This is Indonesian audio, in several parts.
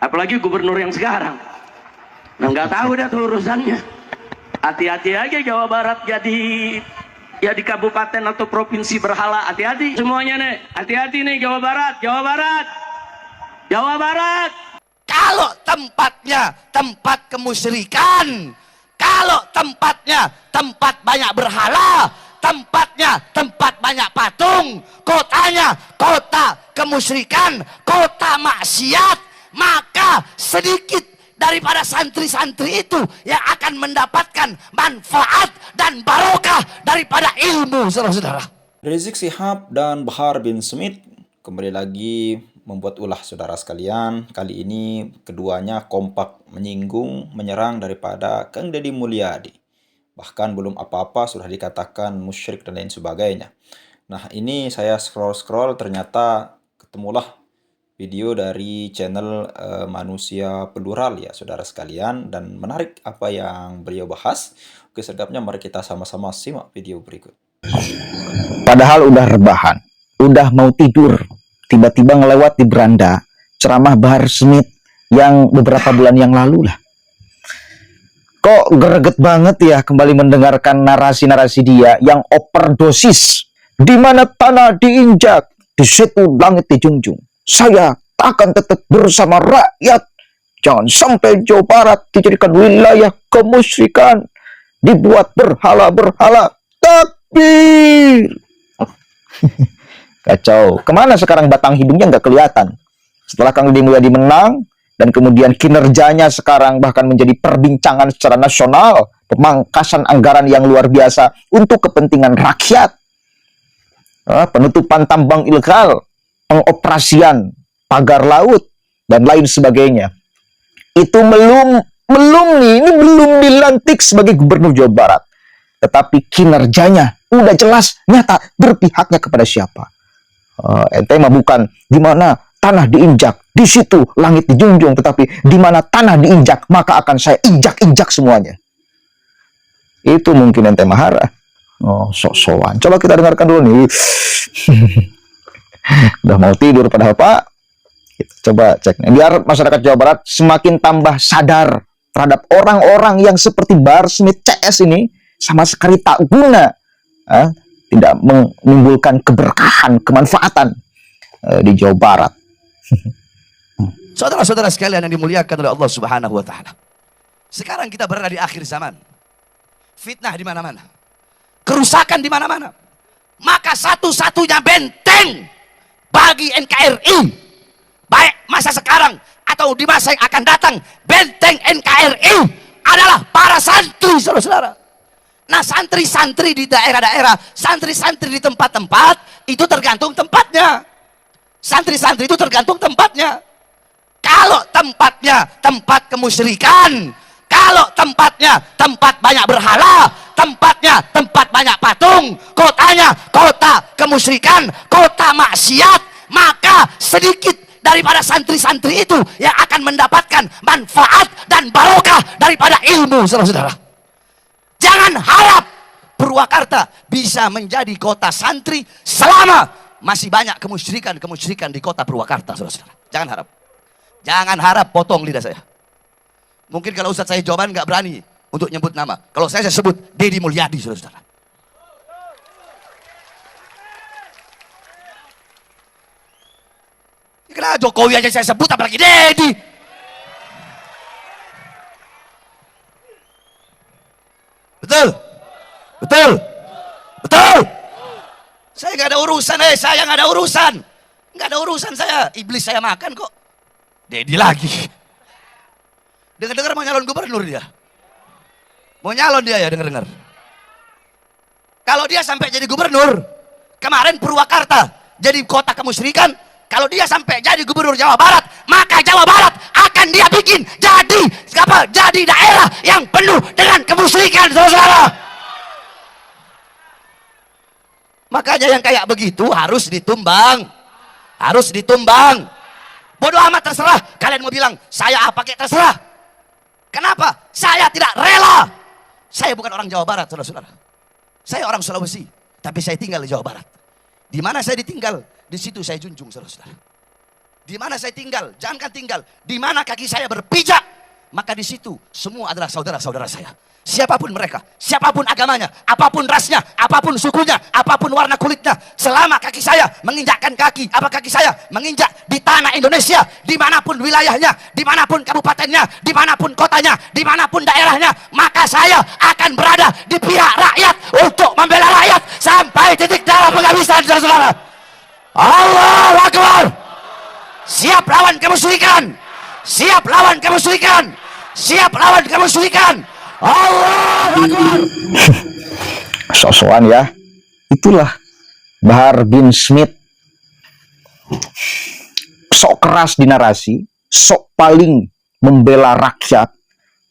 Apalagi gubernur yang sekarang. Nah, nggak tahu dah tuh urusannya. Hati-hati aja Jawa Barat jadi ya di kabupaten atau provinsi berhala. Hati-hati semuanya nih. Hati-hati nih Jawa Barat, Jawa Barat, Jawa Barat. Kalau tempatnya tempat kemusyrikan, kalau tempatnya tempat banyak berhala, tempatnya tempat banyak patung, kotanya kota kemusyrikan, kota maksiat, maka sedikit daripada santri-santri itu yang akan mendapatkan manfaat dan barokah daripada ilmu, saudara-saudara. Rizik Syihab dan Bahar bin Smith kembali lagi membuat ulah saudara sekalian. Kali ini keduanya kompak menyinggung, menyerang daripada Kang Deddy Mulyadi. Bahkan belum apa-apa sudah dikatakan musyrik dan lain sebagainya. Nah, ini saya scroll-scroll ternyata ketemulah video dari channel Manusia Plural ya saudara sekalian, dan menarik apa yang beliau bahas. Oke, selengkapnya mari kita sama-sama simak video berikut. Padahal udah rebahan, udah mau tidur, tiba-tiba ngelewat di beranda ceramah Bahar Smith yang beberapa bulan yang lalu lah. Kok greget banget ya kembali mendengarkan narasi-narasi dia yang overdosis. Di mana tanah diinjak, di situ langit dijunjung. Saya akan tetap bersama rakyat. Jangan sampai Jawa Barat dijadikan wilayah kemusyrikan, dibuat berhala-berhala. Takbir! Kacau. Kemana sekarang batang hidungnya nggak kelihatan? Setelah Kang Deddy Mulyadi menang, dan kemudian kinerjanya sekarang bahkan menjadi perbincangan secara nasional, pemangkasan anggaran yang luar biasa untuk kepentingan rakyat, penutupan tambang ilegal, pengoperasian pagar laut, dan lain sebagainya. Itu belum nih, ini belum dilantik sebagai gubernur Jawa Barat. Tetapi kinerjanya udah jelas, nyata, berpihaknya kepada siapa. Ente mah bukan di mana tanah diinjak, di situ langit dijunjung, tetapi di mana tanah diinjak, maka akan saya injak-injak semuanya. Itu mungkin ente mahara. Oh, sok-sokan. Coba kita dengarkan dulu nih. Udah mau tidur padahal Pak. Kita coba cek. Biar masyarakat Jawa Barat semakin tambah sadar terhadap orang-orang yang seperti Bahar Smith CS ini sama sekali tak guna. Tidak menimbulkan keberkahan, kemanfaatan di Jawa Barat. Saudara-saudara sekalian yang dimuliakan oleh Allah Subhanahu wa taala. Sekarang kita berada di akhir zaman. Fitnah di mana-mana. Kerusakan di mana-mana. Maka satu-satunya benteng bagi NKRI, baik masa sekarang atau di masa yang akan datang, benteng NKRI adalah para santri, saudara-saudara. Nah, santri-santri di daerah-daerah, santri-santri di tempat-tempat, itu tergantung tempatnya. Santri-santri itu tergantung tempatnya. Kalau tempatnya tempat kemusyrikan, kalau tempatnya tempat banyak berhala, tempatnya tempat banyak patung, kotanya kota kemusyrikan, kota maksiat, maka sedikit daripada santri-santri itu yang akan mendapatkan manfaat dan barokah daripada ilmu, saudara-saudara. Jangan harap Purwakarta bisa menjadi kota santri selama masih banyak kemusyrikan di kota Purwakarta, saudara-saudara. Jangan harap. Jangan harap, potong lidah saya. Mungkin kalau Ustadz saya jawaban nggak berani untuk nyebut nama. Kalau saya sebut Deddy Mulyadi, saudara-saudara. Kenapa Jokowi aja saya sebut, apalagi Deddy? Betul? Betul? Betul? Saya nggak ada urusan, saya nggak ada urusan. Nggak ada urusan saya. Iblis saya makan kok. Deddy lagi. Dengar-dengar mau nyalon gubernur dia. Mau nyalon dia ya, dengar-dengar. Kalau dia sampai jadi gubernur, kemarin Purwakarta jadi kota kemusyrikan, kalau dia sampai jadi gubernur Jawa Barat, maka Jawa Barat akan dia bikin jadi apa? Jadi daerah yang penuh dengan kemusyrikan, saudara-saudara. Makanya yang kayak begitu harus ditumbang. Harus ditumbang. Bodoh amat, terserah. Kalian mau bilang saya apa kayak terserah. Kenapa? Saya tidak rela. Saya bukan orang Jawa Barat, saudara-saudara. Saya orang Sulawesi, tapi saya tinggal di Jawa Barat. Di mana saya ditinggal, di situ saya junjung, saudara-saudara. di mana saya tinggal, jangankan tinggal, di mana kaki saya berpijak, maka di situ semua adalah saudara-saudara saya. Siapapun mereka, siapapun agamanya, apapun rasnya, apapun sukunya, apapun warna kulitnya, selama kaki saya menginjakkan kaki, kaki saya menginjak di tanah Indonesia, dimanapun wilayahnya, dimanapun kabupatennya, dimanapun kotanya, dimanapun daerahnya, maka saya akan berada di pihak rakyat untuk membela rakyat sampai titik darah penghabisan, saudara-saudara. Allahu Akbar. Siap lawan kemusyrikan, siap lawan kemusyrikan, siap lawan kemusyrikan. Allahu Akbar. Sok-sokan ya. Itulah Bahar bin Smith. Sok keras di narasi, sok paling membela rakyat.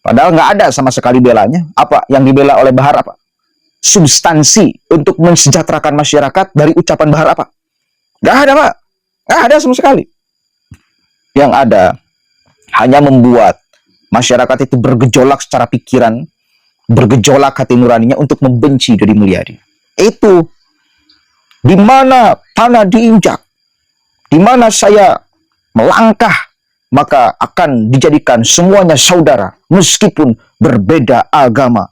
Padahal nggak ada sama sekali belanya. Apa yang dibela oleh Bahar apa? Substansi untuk mensejahterakan masyarakat dari ucapan Bahar apa? Nggak ada, Pak. Nggak ada sama sekali. Yang ada hanya membuat masyarakat itu bergejolak secara pikiran, bergejolak hati nuraninya untuk membenci Deddy Mulyadi. Itu di mana tanah diinjak, di mana saya melangkah, maka akan dijadikan semuanya saudara meskipun berbeda agama.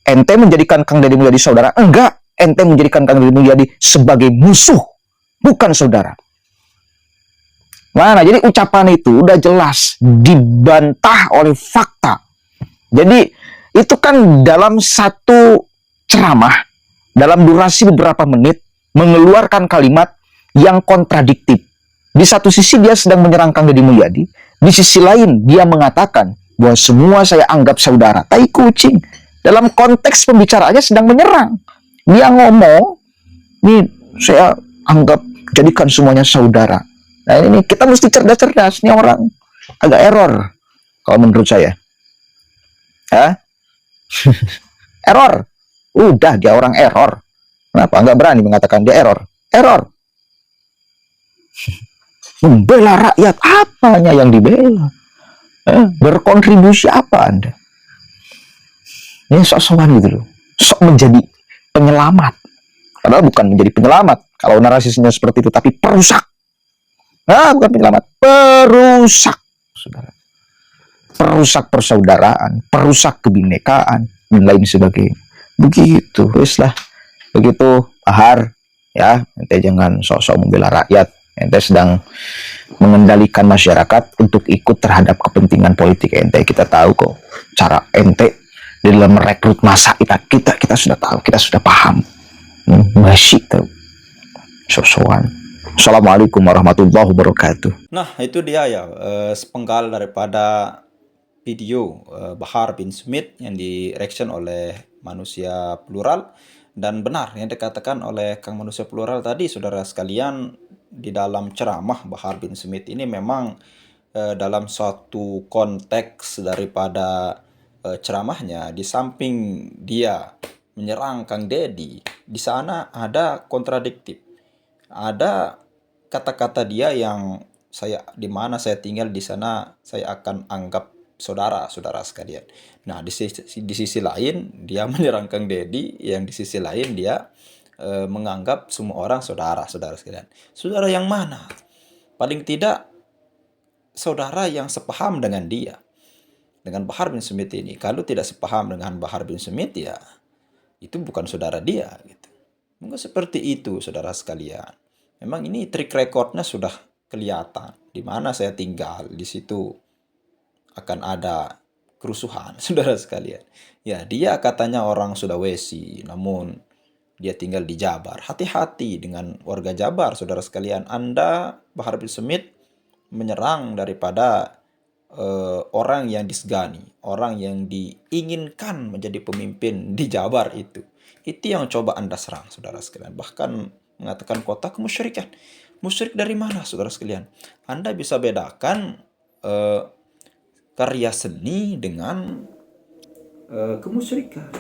Ente menjadikan Kang Deddy Mulyadi saudara? Enggak, ente menjadikan Kang Deddy Mulyadi sebagai musuh, bukan saudara. Mana? Jadi ucapan itu udah jelas dibantah oleh fakta. Jadi itu kan dalam satu ceramah, dalam durasi beberapa menit, mengeluarkan kalimat yang kontradiktif. Di satu sisi dia sedang menyerang Kang Deddy Mulyadi, di sisi lain dia mengatakan bahwa semua saya anggap saudara. Tai kucing. Dalam konteks pembicaraannya sedang menyerang. Dia ngomong, ini saya anggap jadikan semuanya saudara. Nah ini kita mesti cerdas-cerdas. Ini orang agak error kalau menurut saya. Hah? Error. Udah dia orang error. Kenapa? Nggak berani mengatakan dia error. Error. Membela rakyat. Apanya yang dibela? Berkontribusi apa Anda? Ini sok-sokan gitu loh. Sok menjadi penyelamat. Padahal bukan menjadi penyelamat. Kalau narasinya seperti itu. Tapi perusak. Nah, bukan penyelamat, perusak, saudara. Perusak persaudaraan, perusak kebinekaan, dan lain sebagainya. Begitu, weslah. Begitu, Bahar, ya, ente jangan sok-sok membela rakyat. Ente sedang mengendalikan masyarakat untuk ikut terhadap kepentingan politik ente. Kita tahu kok cara ente di dalam merekrut massa kita sudah tahu, kita sudah paham. Masih tahu, sok-sokan. Assalamualaikum warahmatullahi wabarakatuh. Nah, itu dia ya, sepenggal daripada video Bahar bin Smith yang direction oleh Manusia Plural. Dan benar yang dikatakan oleh Kang Manusia Plural tadi, saudara sekalian, di dalam ceramah Bahar bin Smith ini memang dalam suatu konteks daripada ceramahnya, di samping dia menyerang Kang Deddy, di sana ada kontradiktif. Ada kata-kata dia yang di mana saya tinggal di sana saya akan anggap saudara sekalian. Nah, di sisi lain dia menyerang Kang Deddy, yang di sisi lain dia menganggap semua orang saudara sekalian. Saudara yang mana? Paling tidak saudara yang sepaham dengan dia, dengan Bahar bin Smith ini. Kalau tidak sepaham dengan Bahar bin Smith, ya itu bukan saudara dia gitu. Mungkin seperti itu, saudara sekalian. Memang ini track recordnya sudah kelihatan. Di mana saya tinggal, di situ akan ada kerusuhan, saudara sekalian. Ya, dia katanya orang Sulawesi, namun dia tinggal di Jabar. Hati-hati dengan warga Jabar, saudara sekalian. Anda, Bahar bin Smith, menyerang daripada orang yang disegani, orang yang diinginkan menjadi pemimpin di Jabar itu. Itu yang coba Anda serang, saudara sekalian. Bahkan mengatakan kota kemusyrikan. Musyrik dari mana, saudara sekalian? Anda bisa bedakan karya seni dengan kemusyrikan.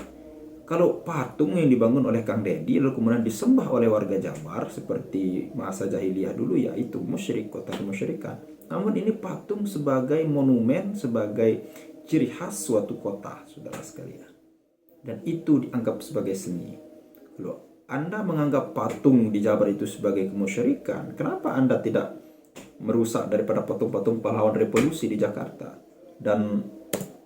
Kalau patung yang dibangun oleh Kang Deddy lalu kemudian disembah oleh warga Jabar seperti masa jahiliyah dulu, ya itu musyrik, kota kemusyrikan. Namun ini patung sebagai monumen, sebagai ciri khas suatu kota, saudara sekalian. Dan itu dianggap sebagai seni. Kalau Anda menganggap patung di Jabar itu sebagai kemusyrikan, kenapa Anda tidak merusak daripada patung-patung pahlawan revolusi di Jakarta dan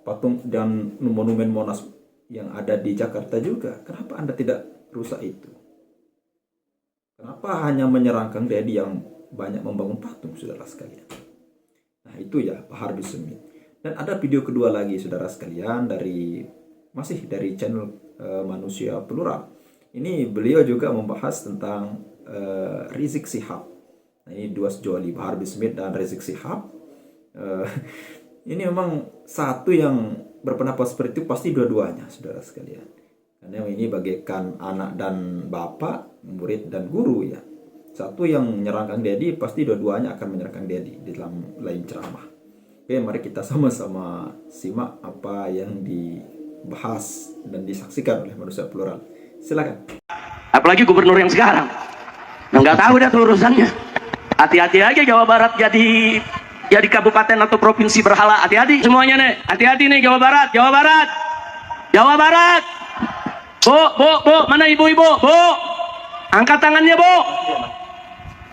patung dan monumen Monas yang ada di Jakarta juga, kenapa Anda tidak rusak itu? Kenapa hanya menyerang Kang Deddy yang banyak membangun patung, saudara sekalian? Nah itu ya Pak Harbi Smith. Dan ada video kedua lagi, saudara sekalian, masih dari channel Manusia Plural. Ini beliau juga membahas tentang Rizik Syihab. Nah, ini dua sejoli, Pak Harbi Smith dan Rizik Syihab. Ini memang satu yang berpendapat seperti itu pasti dua-duanya, saudara sekalian. Karena ini bagaikan anak dan bapak, murid dan guru ya. Satu yang menyerang Kang Deddy, pasti dua-duanya akan menyerang Kang Deddy di dalam lain ceramah. Oke, mari kita sama-sama simak apa yang dibahas dan disaksikan oleh Manusia Plural. Silakan. Apalagi gubernur yang sekarang. Nggak tahu dah tuh urusannya. Hati-hati aja Jawa Barat jadi kabupaten atau provinsi berhala. Hati-hati semuanya nih. Hati-hati nih Jawa Barat. Jawa Barat. Jawa Barat. Bu, mana ibu-ibu? Bu, angkat tangannya bu.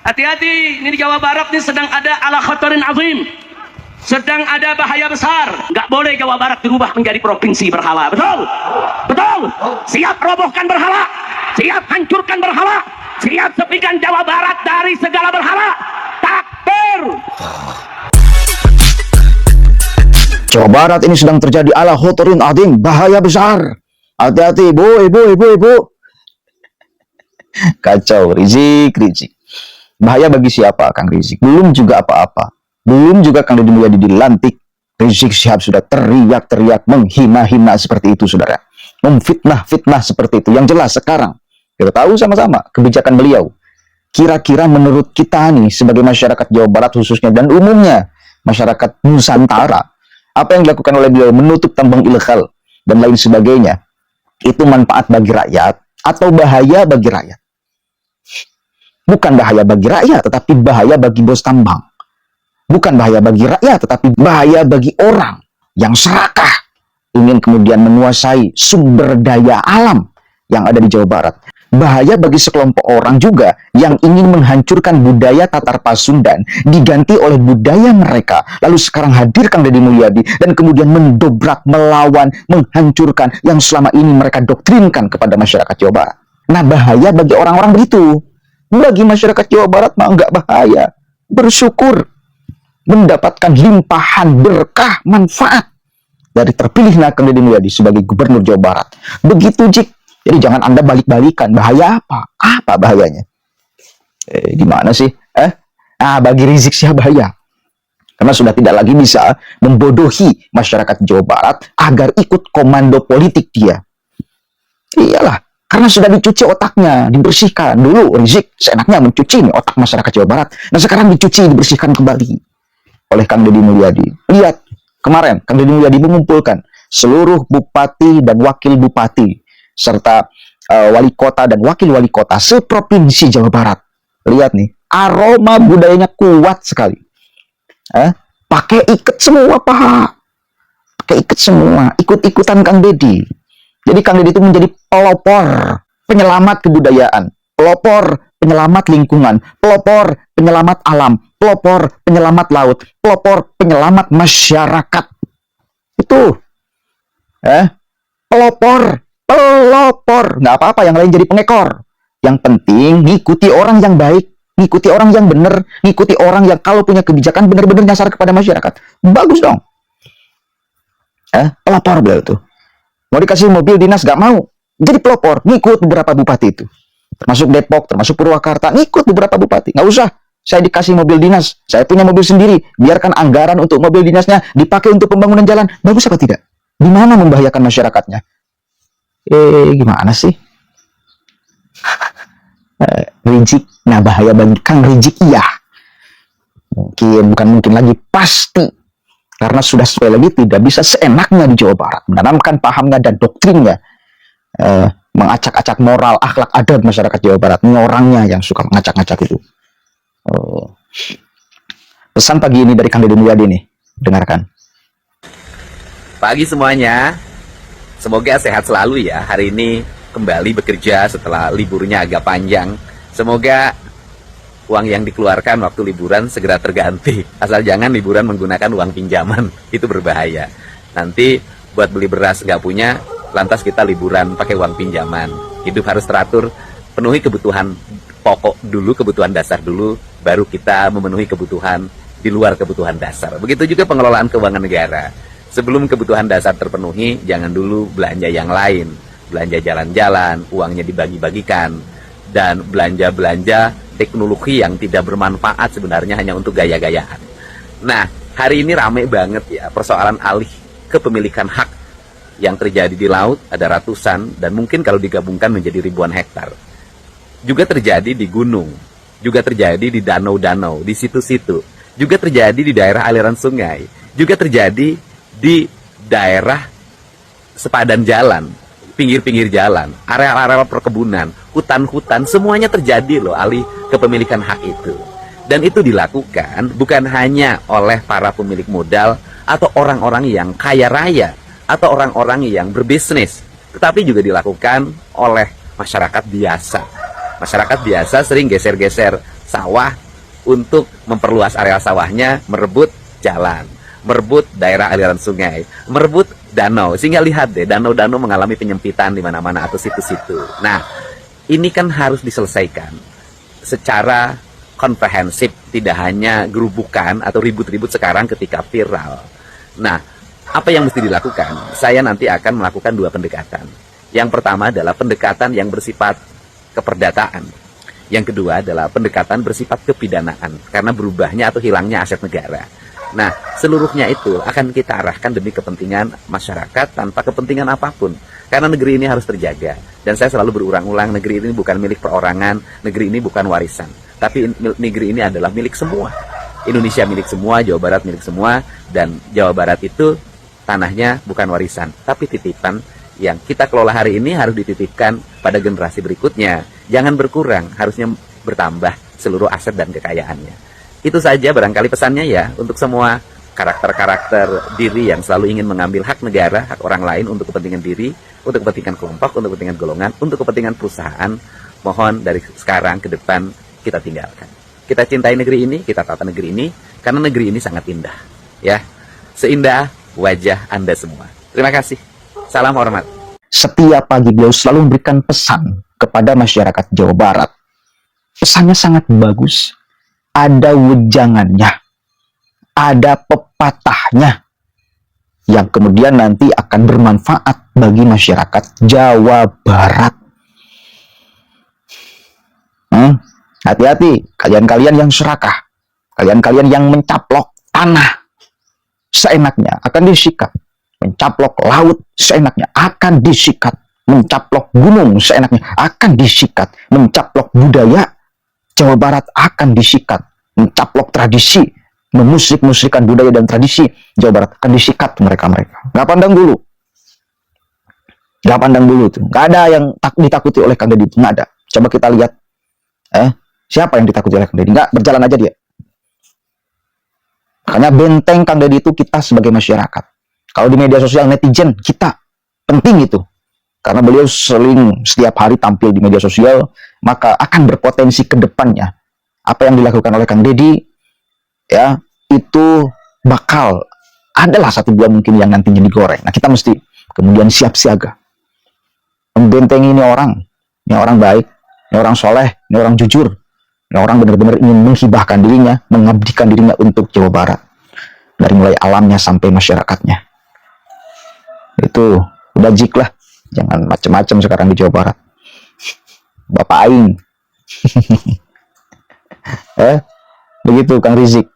Hati-hati, ini di Jawa Barat nih sedang ada ala khatarin azim. Sedang ada bahaya besar. Nggak boleh Jawa Barat dirubah menjadi provinsi berhala. Betul? Betul? Siap robohkan berhala. Siap hancurkan berhala. Siap sepikan Jawa Barat dari segala berhala. Takbir. Jawa Barat ini sedang terjadi ala khotorin azim, bahaya besar. Hati-hati, ibu. Kacau, Rizik. Bahaya bagi siapa, Kang Rizik? Belum juga apa-apa. Belum juga Kang Deddy Mulyadi dilantik. Rizik Syihab sudah teriak-teriak, menghina-hina seperti itu, saudara. Memfitnah-fitnah seperti itu. Yang jelas sekarang, kita tahu sama-sama kebijakan beliau. Kira-kira menurut kita nih, sebagai masyarakat Jawa Barat khususnya, dan umumnya masyarakat Nusantara, apa yang dilakukan oleh beliau, menutup tambang ilegal dan lain sebagainya, itu manfaat bagi rakyat atau bahaya bagi rakyat? Bukan bahaya bagi rakyat, tetapi bahaya bagi bos tambang. Bukan bahaya bagi rakyat, tetapi bahaya bagi orang yang serakah, ingin kemudian menguasai sumber daya alam yang ada di Jawa Barat. Bahaya bagi sekelompok orang juga yang ingin menghancurkan budaya Tatar Pasundan, diganti oleh budaya mereka, lalu sekarang hadir Kang Deddy Mulyadi dan kemudian mendobrak, melawan, menghancurkan yang selama ini mereka doktrinkan kepada masyarakat Jawa Barat. Nah, bahaya bagi orang-orang begitu. Bagi masyarakat Jawa Barat mah enggak bahaya. Bersyukur mendapatkan limpahan berkah manfaat dari terpilihnya Kang Deddy Mulyadi sebagai gubernur Jawa Barat. Begitu, Jik. Jadi jangan Anda balik-balikan. Bahaya apa? Apa bahayanya? Gimana sih? Bagi Rizik Syihab bahaya. Karena sudah tidak lagi bisa membodohi masyarakat Jawa Barat agar ikut komando politik dia. Iyalah, karena sudah dicuci otaknya, dibersihkan. Dulu Rizik seenaknya mencuci nih otak masyarakat Jawa Barat. Nah sekarang dicuci, dibersihkan kembali oleh Kang Deddy Mulyadi. Lihat, kemarin Kang Deddy Mulyadi mengumpulkan seluruh bupati dan wakil bupati serta wali kota dan wakil wali kota seprovinsi Jawa Barat. Lihat nih, aroma budayanya kuat sekali. Pakai iket semua, Pak. Pakai iket semua, ikut-ikutan Kang Deddy. Jadi Kang Deddy itu menjadi pelopor, penyelamat kebudayaan, pelopor, penyelamat lingkungan, pelopor, penyelamat alam, pelopor, penyelamat laut, pelopor, penyelamat masyarakat. Itu. Pelopor. Nggak apa-apa yang lain jadi pengekor. Yang penting ngikuti orang yang baik, ngikuti orang yang benar, ngikuti orang yang kalau punya kebijakan benar-benar nyasar kepada masyarakat. Bagus dong. Pelopor beliau itu. Mau dikasih mobil dinas gak mau. Jadi pelopor, ngikut beberapa bupati itu. Termasuk Depok, termasuk Purwakarta, ngikut beberapa bupati. Nggak usah saya dikasih mobil dinas, saya punya mobil sendiri. Biarkan anggaran untuk mobil dinasnya dipakai untuk pembangunan jalan. Bagus apa tidak? Di mana membahayakan masyarakatnya? Gimana sih? Rizik, nah bahaya bagi Kang Rizik, iya. Bukan mungkin lagi, pasti. Karena sudah sekali lagi tidak bisa seenaknya di Jawa Barat menanamkan pahamnya dan doktrinnya, mengacak-acak moral, akhlak, adab masyarakat Jawa Barat. Ini orangnya yang suka mengacak-acak itu. Pesan pagi ini dari Kang Deddy Mulyadi nih, dengarkan. Pagi semuanya, semoga sehat selalu ya. Hari ini kembali bekerja setelah liburnya agak panjang. Semoga uang yang dikeluarkan waktu liburan segera terganti. Asal jangan liburan menggunakan uang pinjaman, itu berbahaya. Nanti buat beli beras nggak punya, lantas kita liburan pakai uang pinjaman. Hidup harus teratur, penuhi kebutuhan pokok dulu, kebutuhan dasar dulu, baru kita memenuhi kebutuhan di luar kebutuhan dasar. Begitu juga pengelolaan keuangan negara. Sebelum kebutuhan dasar terpenuhi, jangan dulu belanja yang lain. Belanja jalan-jalan, uangnya dibagi-bagikan, dan belanja-belanja teknologi yang tidak bermanfaat sebenarnya hanya untuk gaya-gayaan. Nah, hari ini rame banget ya persoalan alih kepemilikan hak yang terjadi di laut, ada ratusan, dan mungkin kalau digabungkan menjadi ribuan hektar. Juga terjadi di gunung, juga terjadi di danau-danau, di situ-situ, juga terjadi di daerah aliran sungai, juga terjadi di daerah sepadan jalan, pinggir-pinggir jalan, area-area perkebunan, hutan-hutan, semuanya terjadi loh alih kepemilikan hak itu. Dan itu dilakukan bukan hanya oleh para pemilik modal atau orang-orang yang kaya raya atau orang-orang yang berbisnis, tetapi juga dilakukan oleh masyarakat biasa. Masyarakat biasa sering geser-geser sawah untuk memperluas area sawahnya, merebut jalan, merebut daerah aliran sungai, merebut danau. Sehingga lihat deh, danau-danau mengalami penyempitan di mana-mana atau situ-situ. Nah, ini kan harus diselesaikan secara komprehensif, tidak hanya gerubukan atau ribut-ribut sekarang ketika viral. Nah, apa yang mesti dilakukan? Saya nanti akan melakukan dua pendekatan. Yang pertama adalah pendekatan yang bersifat keperdataan. Yang kedua adalah pendekatan bersifat kepidanaan, karena berubahnya atau hilangnya aset negara. Nah, seluruhnya itu akan kita arahkan demi kepentingan masyarakat tanpa kepentingan apapun. Karena negeri ini harus terjaga. Dan saya selalu berulang-ulang, negeri ini bukan milik perorangan, negeri ini bukan warisan. Tapi negeri ini adalah milik semua. Indonesia milik semua, Jawa Barat milik semua, dan Jawa Barat itu tanahnya bukan warisan, tapi titipan yang kita kelola hari ini harus dititipkan pada generasi berikutnya. Jangan berkurang, harusnya bertambah seluruh aset dan kekayaannya. Itu saja barangkali pesannya ya, untuk semua karakter-karakter diri yang selalu ingin mengambil hak negara, hak orang lain untuk kepentingan diri, untuk kepentingan kelompok, untuk kepentingan golongan, untuk kepentingan perusahaan. Mohon dari sekarang ke depan kita tinggalkan. Kita cintai negeri ini, kita tata negeri ini, karena negeri ini sangat indah. Ya, seindah wajah Anda semua. Terima kasih. Salam hormat. Setiap pagi beliau selalu memberikan pesan kepada masyarakat Jawa Barat. Pesannya sangat bagus. Ada wejangannya, ada pepatahnya yang kemudian nanti akan bermanfaat bagi masyarakat Jawa Barat. Hati-hati, kalian-kalian yang serakah, kalian-kalian yang mencaplok tanah seenaknya akan disikat, mencaplok laut seenaknya akan disikat, mencaplok gunung seenaknya akan disikat, mencaplok budaya Jawa Barat akan disikat, mencaplok tradisi, memusik-musikan budaya dan tradisi Jawa Barat akan disikat mereka-mereka. Nggak pandang bulu. Nggak pandang bulu itu. Nggak ada yang ditakuti oleh Kang Deddy itu. Nggak ada. Coba kita lihat. Siapa yang ditakuti oleh Kang Deddy? Nggak, berjalan aja dia. Makanya benteng Kang Deddy itu kita sebagai masyarakat. Kalau di media sosial netizen, kita. Penting itu. Karena beliau sering setiap hari tampil di media sosial, maka akan berpotensi ke depannya. Apa yang dilakukan oleh Kang Deddy, ya, itu bakal adalah satu dua mungkin yang nantinya digoreng. Nah, kita mesti kemudian siap siaga. Membentengi ini orang baik, ini orang soleh, ini orang jujur, ini orang benar-benar ingin menghibahkan dirinya, mengabdikan dirinya untuk Jawa Barat. Dari mulai alamnya sampai masyarakatnya. Itu udah jik lah. Jangan macam-macam sekarang di Jawa Barat. Bapak Aing. Begitu Kang Rizik.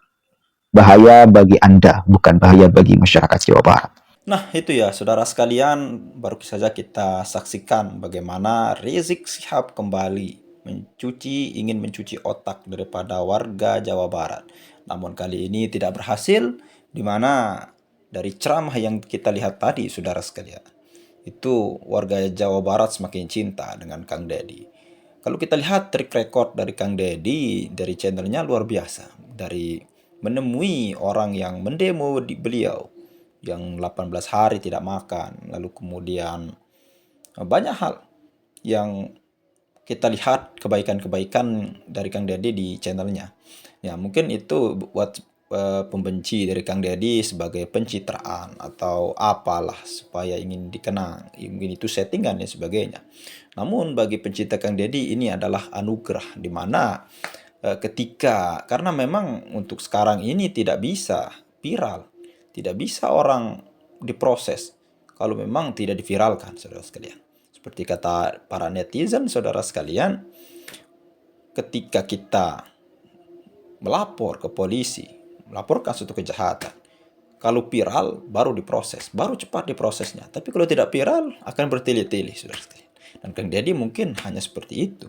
Bahaya bagi Anda, bukan bahaya bagi masyarakat Jawa Barat. Nah itu ya saudara sekalian, baru saja kita saksikan bagaimana Rizik Syihab kembali ingin mencuci otak daripada warga Jawa Barat. Namun kali ini tidak berhasil, di mana dari ceramah yang kita lihat tadi saudara sekalian, itu warga Jawa Barat semakin cinta dengan Kang Deddy. Kalau kita lihat track record dari Kang Deddy, dari channelnya luar biasa. Dari menemui orang yang mendemo di beliau, yang 18 hari tidak makan, lalu kemudian banyak hal yang kita lihat kebaikan-kebaikan dari Kang Deddy di channelnya. Ya, mungkin itu buat pembenci dari Kang Deddy sebagai pencitraan atau apalah, supaya ingin dikenang, mungkin itu settingan dan sebagainya. Namun bagi pencinta Kang Deddy ini adalah anugerah, di mana karena memang untuk sekarang ini tidak bisa viral, tidak bisa orang diproses kalau memang tidak diviralkan, saudara sekalian. Seperti kata para netizen, saudara sekalian, ketika kita melapor ke polisi, melaporkan suatu kejahatan, kalau viral baru diproses, baru cepat diprosesnya. Tapi kalau tidak viral akan bertele-tele, saudara sekalian. Dan Kang Deddy mungkin hanya seperti itu.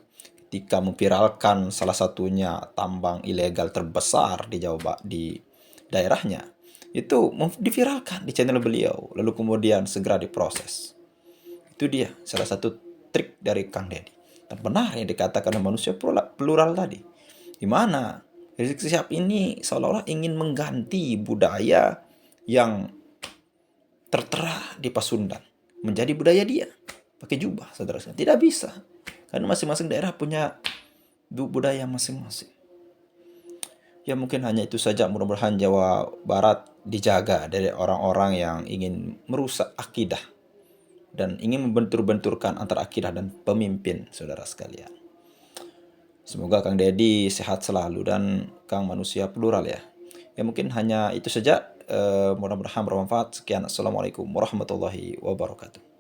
Ketika memviralkan salah satunya tambang ilegal terbesar di daerahnya, itu diviralkan di channel beliau, lalu kemudian segera diproses. Itu dia salah satu trik dari Kang Deddy. Dan benar yang dikatakan manusia plural tadi. Di mana Rizik Syihab ini seolah-olah ingin mengganti budaya yang tertera di Pasundan menjadi budaya dia. Pakai jubah, saudara. Tidak bisa. Karena masing-masing daerah punya budaya masing-masing. Ya mungkin hanya itu saja. Mudah-mudahan Jawa Barat dijaga dari orang-orang yang ingin merusak akidah dan ingin membentur-benturkan antara akidah dan pemimpin, saudara sekalian. Semoga Kang Deddy sehat selalu dan Kang manusia plural ya. Ya mungkin hanya itu saja. Mudah-mudahan bermanfaat. Sekian. Assalamualaikum warahmatullahi wabarakatuh.